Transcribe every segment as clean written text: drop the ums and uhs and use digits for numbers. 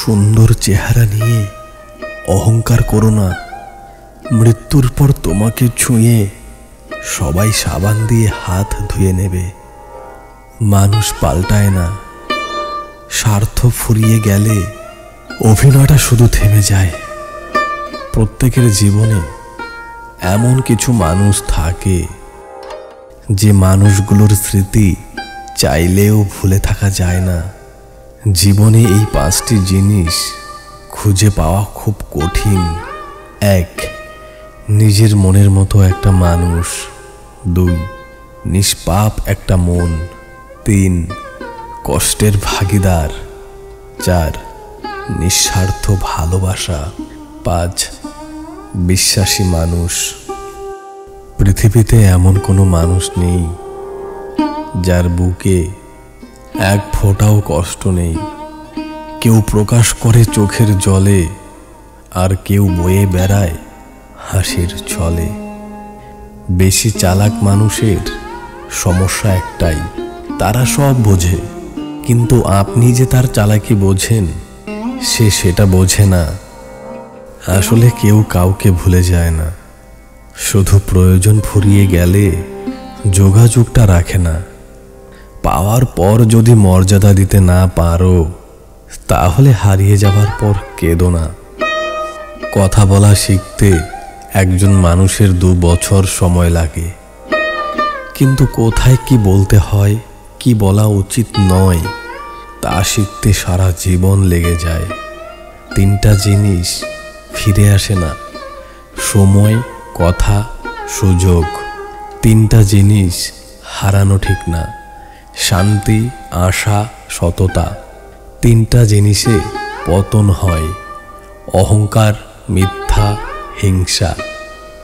সুন্দর চেহারা নিয়ে অহংকার করো না। মৃত্যুর পর তোমাকে ছুঁয়ে সবাই সাবান দিয়ে হাত ধুয়ে নেবে। মানুষ পাল্টায় না। স্বার্থ ফুরিয়ে গেলে অভিনয়টা শুধু থেমে যায়। প্রত্যেকের জীবনে এমন কিছু মানুষ থাকে যে মানুষগুলোর স্মৃতি চাইলেও ভুলে থাকা যায় না। জীবনে এই 5টি জিনিস খুঁজে পাওয়া খুব কঠিন। 1, নিজের মনের মতো একটা মানুষ। 2, নিষ্পাপ একটা মন। 3, কষ্টের ভাগিদার। 4, নিঃস্বার্থ ভালোবাসা। 5, বিশ্বাসী মানুষ। পৃথিবীতে এমন কোনো মানুষ নেই যার বুকে এক ফোঁটাও কষ্ট নেই। কেউ প্রকাশ করে চোখের জলে, আর কেউ বয়ে বেড়ায় হাসির ছলে। বেশি চালাক মানুষের সমস্যা একটাই, তারা সব বোঝে, কিন্তু আপনি যে তার চালাকি বোঝেন সে সেটা বোঝে না। আসলে কেউ কাউকে ভুলে যায় না, শুধু প্রয়োজন ফুরিয়ে গেলে যোগাযোগটা রাখে না। পাওয়ার পর যদি মর্যাদা দিতে না পারো, তাহলে হারিয়ে যাবার পর কেঁদো না। কথা বলা শিখতে একজন মানুষের 2 বছর সময় লাগে, কিন্তু কোথায় কি বলতে হয়, কি বলা উচিত নয়, তা শিখতে সারা জীবন লেগে যায়। 3টা জিনিস ফিরে আসে না: সময়, কথা, সুযোগ। 3টা জিনিস হারানো ঠিক না: শান্তি, আশা, সততা। 3টা জিনিসে পতন হয়: অহংকার, মিথ্যা, হিংসা।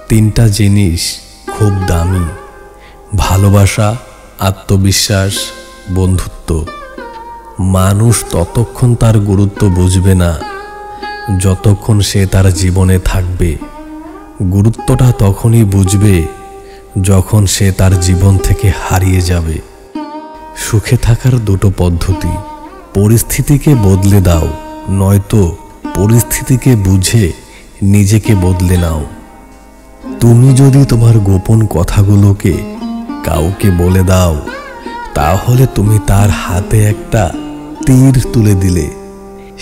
3টা জিনিস খুব দামি: ভালোবাসা, আত্মবিশ্বাস, বন্ধুত্ব। মানুষ ততক্ষণ তার গুরুত্ব বুঝবে না যতক্ষণ সে তার জীবনে থাকবে। গুরুত্বটা তখনই বুঝবে যখন সে তার জীবন থেকে হারিয়ে যাবে। সুখে থাকার 2টো পদ্ধতি: পরিস্থিতিকে বদলে দাও, নয়তো পরিস্থিতিকে বুঝে নিজেকে বদলে নাও। তুমি যদি তোমার গোপন কথাগুলোকে কাউকে বলে দাও, তাহলে তুমি তার হাতে একটা তীর তুলে দিলে।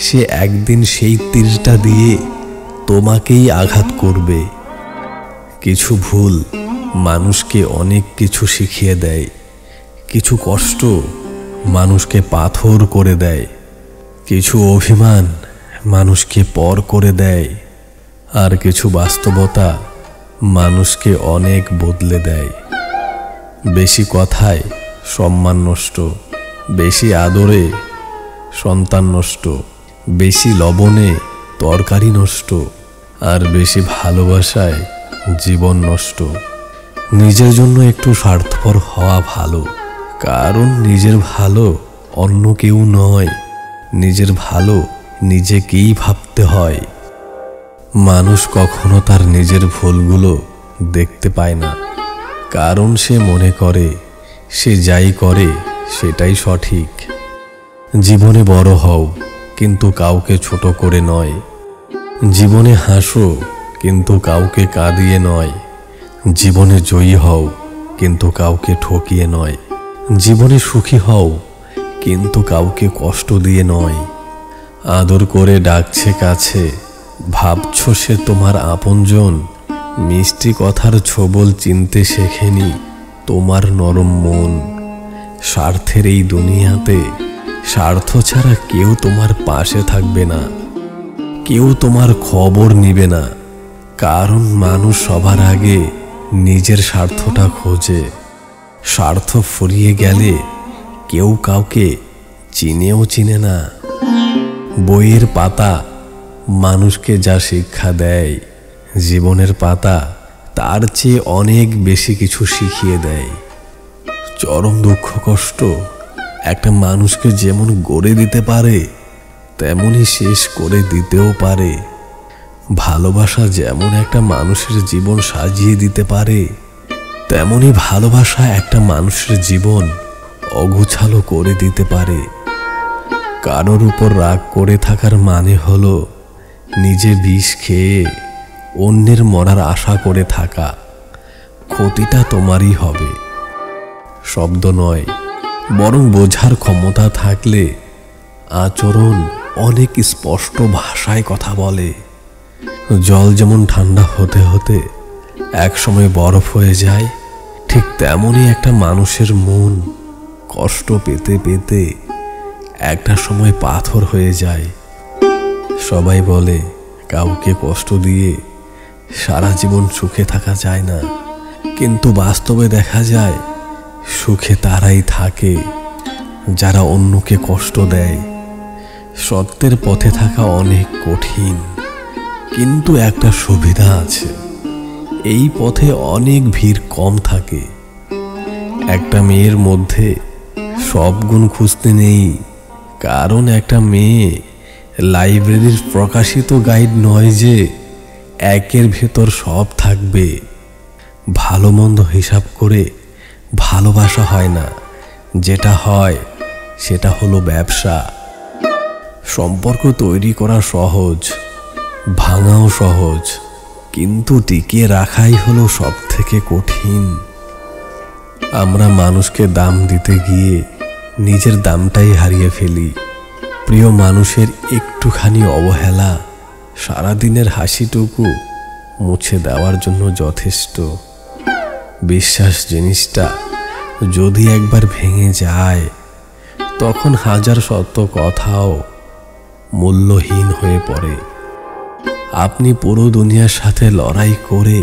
সে একদিন সেই তীরটা দিয়ে তোমাকেই আঘাত করবে। কিছু ভুল মানুষকে অনেক কিছু শিখিয়ে দেয়। কিছু কষ্ট মানুষকে পাথর করে দেয়। কিছু অভিমান মানুষকে পর করে দেয়, আর কিছু বাস্তবতা মানুষকে অনেক বদলে দেয়। বেশি কথায় সম্মান নষ্ট, বেশি আদরে সন্তান নষ্ট, বেশি লবণে তরকারি নষ্ট, আর বেশি ভালোবাসায় জীবন নষ্ট। নিজের জন্য একটু স্বার্থপর হওয়া ভালো, কারণ নিজের ভালো অন্য কেউ নয়। নিজের ভালো নিজেকেই ভাবতে হয়। মানুষ কখনো তার নিজের ভুলগুলো দেখতে পায় না, কারণ সে মনে করে সে যাই করে সেটাই সঠিক। জীবনে বড় হও, কিন্তু কাউকে ছোট করে নয়। জীবনে হাসো, কিন্তু কাউকে কাঁদিয়ে নয়। জীবনে জয়ী হও, কিন্তু কাউকে ঠকিয়ে নয়। জীবনে সুখী হও, কিন্তু কাউকে কষ্ট দিয়ে নয়। আদর করে ডাকছে কাছে, ভাবছো সে তোমার আপনজন। মিষ্টি কথার ছোবল চিনতে শেখেনি তোমার নরম মন। স্বার্থের এই দুনিয়াতে স্বার্থ ছাড়া কেউ তোমার পাশে থাকবে না, কেউ তোমার খবর নিবে না, কারণ মানুষ সবার আগে নিজের স্বার্থটা খোঁজে। স্বার্থ ফুরিয়ে গেলে কেউ কাউকে চিনেও চিনে না। বইয়ের পাতা মানুষকে যা শিক্ষা দেয়, জীবনের পাতা তার চেয়ে অনেক বেশি কিছু শিখিয়ে দেয়। চরম দুঃখ কষ্ট একটা মানুষকে যেমন গড়ে দিতে পারে, তেমনি শেষ করে দিতেও পারে। ভালোবাসা যেমন একটা মানুষের জীবন সাজিয়ে দিতে পারে, তেমনি ভালোবাসা একটা মানুষের জীবন অগোছালো করে দিতে পারে। কারোর উপর রাগ করে থাকার মানে হলো নিজে বিষ খেয়ে অন্যের মরার আশা করে থাকা। ক্ষতিটা তোমারই হবে। শব্দ নয়, বরং বোঝার ক্ষমতা থাকলে আচরণ অনেক স্পষ্ট ভাষায় কথা বলে। জল যেমন ঠান্ডা হতে হতে একসময় বরফ হয়ে যায়, ঠিক তেমনই একটা মানুষের মন কষ্ট পেতে পেতে একটা সময় পাথর হয়ে যায়। সবাই বলে কাউকে কষ্ট দিয়ে সারা জীবন সুখে থাকা যায় না, কিন্তু বাস্তবে দেখা যায় সুখে তারাই থাকে যারা অন্যকে কষ্ট দেয়। সত্যের পথে থাকা অনেক কঠিন, কিন্তু একটা সুবিধা আছে, এই পথে অনেক ভিড় কম থাকে। একটা মেয়ের মধ্যে সব গুণ খুঁজতে নেই, কারণ একটা মেয়ে লাইব্রেরির প্রকাশিত গাইড নয় যে একের ভেতর সব থাকবে। ভালো মন্দ হিসাব করে ভালোবাসা হয় না, যেটা হয় সেটা হলো ব্যবসা। সম্পর্ক তৈরি করা সহজ, ভাঙাও সহজ, কিন্তু টিকিয়ে রাখাই হলো সব থেকে কঠিন। আমরা মানুষকে দাম দিতে গিয়ে নিজের দামটাই হারিয়ে ফেলি। প্রিয় মানুষের একটুখানি অবহেলা সারাদিনের হাসিটুকু মুছে দেওয়ার জন্য যথেষ্ট। বিশ্বাস জিনিসটা যদি একবার ভেঙে যায়, তখন হাজার সত্য কথাও মূল্যহীন হয়ে পড়ে। আপনি পুরো দুনিয়ার সাথে লড়াই করে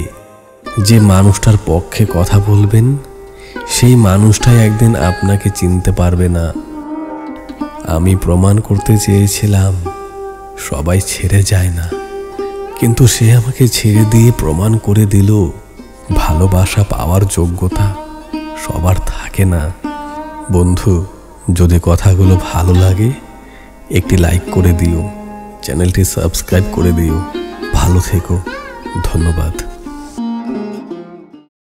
যে মানুষটার পক্ষে কথা বলবেন, সেই মানুষটাই একদিন আপনাকে চিনতে পারবে না। আমি প্রমাণ করতে চেয়েছিলাম সবাই ছেড়ে যায় না, কিন্তু সে আমাকে ছেড়ে দিয়ে প্রমাণ করে দিল ভালোবাসা পাওয়ার যোগ্যতা সবার থাকে না। বন্ধু, যদি কথাগুলো ভালো লাগে একটি লাইক করে দিও, চ্যানেলটি সাবস্ক্রাইব করে দিও। ভালো থেকো, ধন্যবাদ।